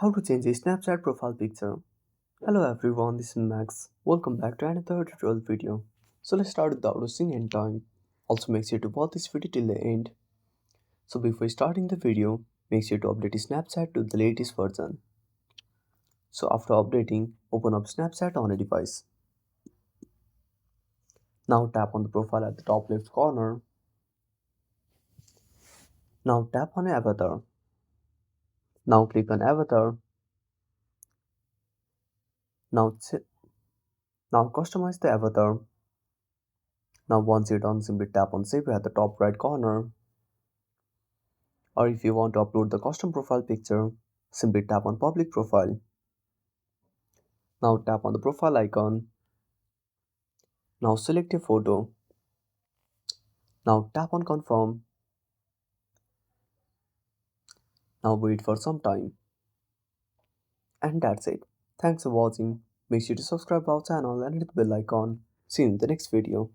How to change a Snapchat profile picture. Hello everyone, this is Max. Welcome back to another tutorial video. So let's start without wasting any time. Also make sure to watch this video till the end. So before starting the video, make sure to update Snapchat to the latest version. So after updating, open up Snapchat on a device. Now tap on the profile at the top left corner. Now tap on avatar. Now click on avatar. Now, now customize the avatar. Now once you're done, simply tap on save at the top right corner. Or if you want to upload the custom profile picture, simply tap on public profile. Now tap on the profile icon. Now select a photo. Now tap on confirm. Now wait for some time. And that's it. Thanks for watching. Make sure to subscribe our channel and hit the bell icon. See you in the next video.